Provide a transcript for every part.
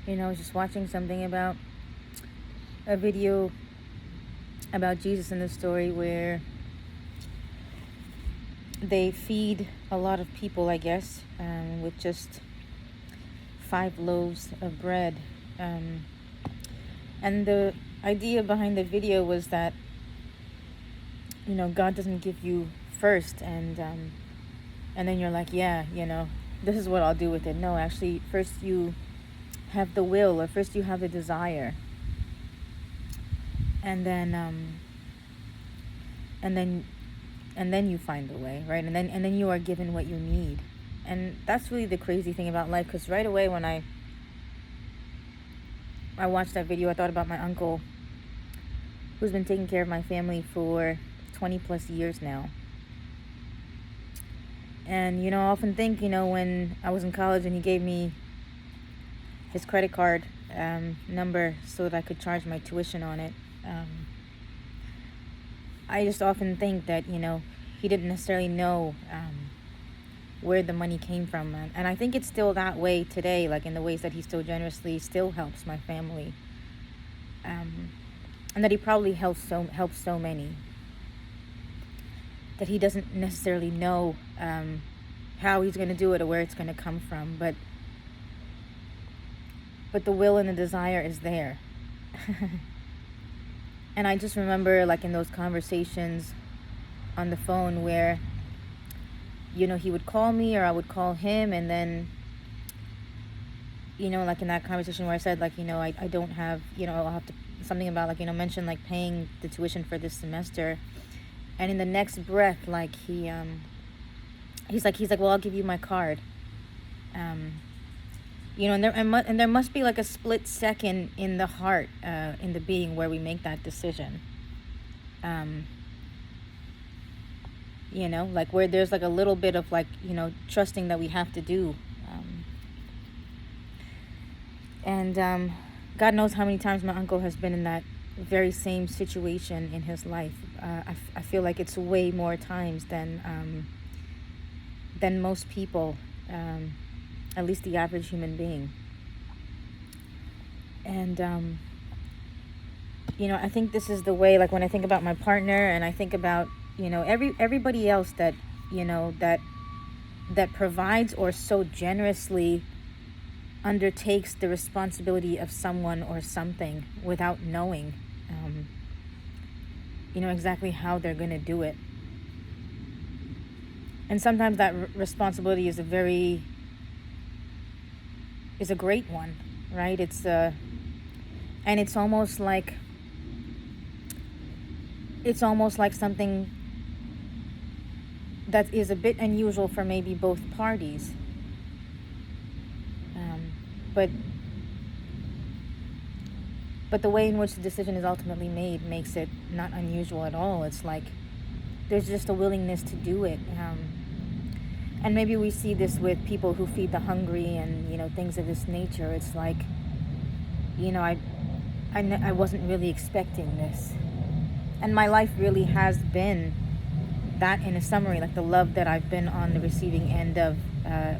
I was just watching something about a video about Jesus in the story where they feed a lot of people, I guess, with just 5 loaves of bread. And the idea behind the video was that, God doesn't give you first and then you're like, yeah, this is what I'll do with it. No, actually, first you have the will, or first you have the desire, and then you find the way, right? And then you are given what you need. And that's really the crazy thing about life, because right away when I watched that video, I thought about my uncle, who's been taking care of my family for 20 plus years now. And I often think, when I was in college and he gave me his credit card number so that I could charge my tuition on it, I just often think that, he didn't necessarily know where the money came from. And I think it's still that way today, like in the ways that he still generously still helps my family. And that he probably helps so many. That he doesn't necessarily know how he's going to do it or where it's going to come from. But the will and the desire is there. And I just remember, like, in those conversations on the phone where, he would call me or I would call him, and then, like in that conversation where I said, like, I don't have, I'll have to, something about, like, mention, like, paying the tuition for this semester. And in the next breath, like, he's like, well, I'll give you my card. And there must be like a split second in the heart, in the being, where we make that decision. Like where there's like a little bit of like, trusting that we have to do. God knows how many times my uncle has been in that very same situation in his life. I feel like it's way more times than most people. At least the average human being. And, I think this is the way, like when I think about my partner and I think about, everybody else that, that provides or so generously undertakes the responsibility of someone or something without knowing, exactly how they're going to do it. And sometimes that responsibility is a great one, right? And it's almost like something that is a bit unusual for maybe both parties. But the way in which the decision is ultimately made makes it not unusual at all. It's like there's just a willingness to do it. And maybe we see this with people who feed the hungry and, things of this nature. It's like, I wasn't really expecting this. And my life really has been that in a summary. Like the love that I've been on the receiving end of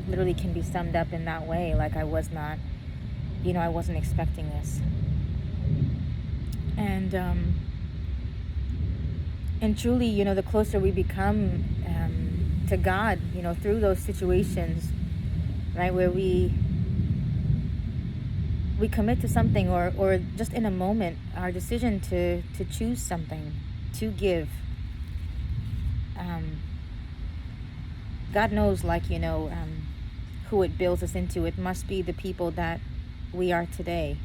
literally can be summed up in that way. Like I was not, I wasn't expecting this. And truly, the closer we become to God, through those situations, right, where we commit to something, or just in a moment, our decision to choose something, to give. God knows, like, who it builds us into. It must be the people that we are today.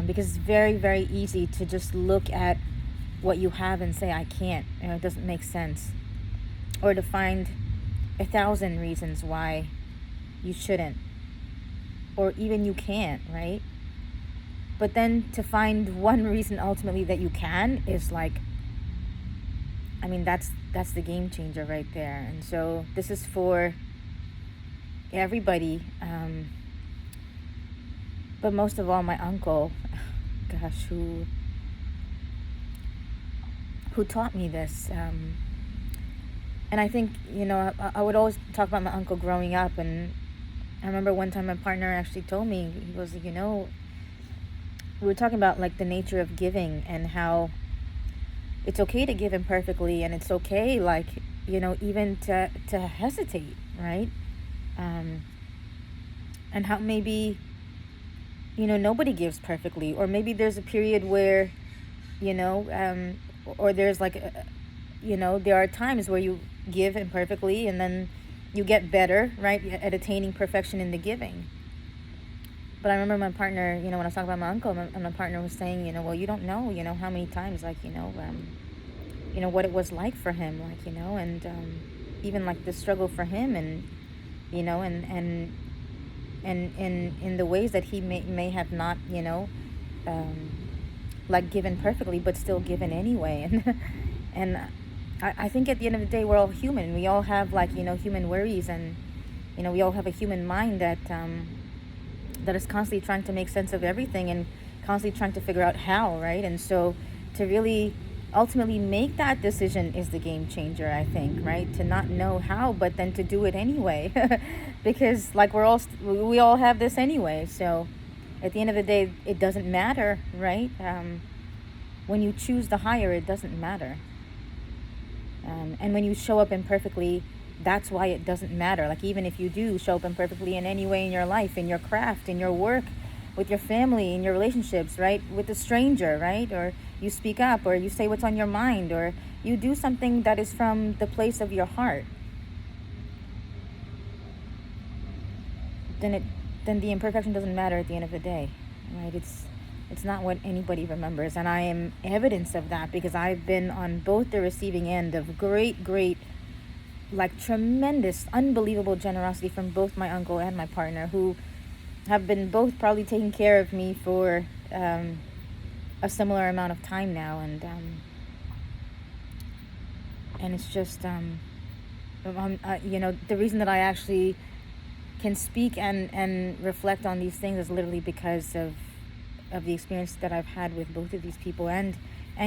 Because it's very, very easy to just look at what you have and say, I can't, it doesn't make sense. Or to find 1,000 reasons why you shouldn't. Or even you can't, right? But then to find one reason ultimately that you can is like, that's the game changer right there. And so this is for everybody. But most of all, my uncle, gosh, who taught me this. And I think, I would always talk about my uncle growing up, and I remember one time my partner actually told me, he was, we were talking about like the nature of giving and how it's okay to give imperfectly, and it's okay, like, even to hesitate, right? Um, and how maybe, nobody gives perfectly, or maybe there's a period where, you know, um, or there's like, there are times where you give imperfectly and then you get better, right, at attaining perfection in the giving. But I remember my partner, when I was talking about my uncle, my partner was saying, well, you don't know, how many times, like, what it was like for him, like, and even like the struggle for him, and and in the ways that he may have not, um, like given perfectly, but still given anyway, and I think at the end of the day, we're all human. We all have, like, human worries, and we all have a human mind that is constantly trying to make sense of everything and constantly trying to figure out how, right? And so to really ultimately make that decision is the game changer, I think, right? To not know how, but then to do it anyway. Because like we all have this anyway. So at the end of the day, it doesn't matter, right? When you choose the higher, it doesn't matter. And when you show up imperfectly, that's why it doesn't matter. Like, even if you do show up imperfectly in any way in your life, in your craft, in your work, with your family, in your relationships, right? With a stranger, right? Or you speak up, or you say what's on your mind, or you do something that is from the place of your heart, then the imperfection doesn't matter at the end of the day, right? It's not what anybody remembers, and I am evidence of that, because I've been on both the receiving end of great, like tremendous, unbelievable generosity from both my uncle and my partner, who have been both probably taking care of me for a similar amount of time now, and it's just the reason that I actually can speak and reflect on these things is literally because of the experience that I've had with both of these people, and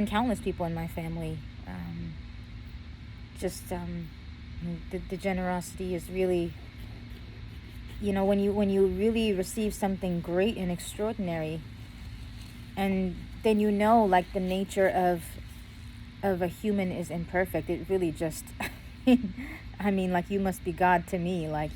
countless people in my family. The generosity is really, when you really receive something great and extraordinary, and then like the nature of a human is imperfect, it really just I mean, like, you must be God to me, like,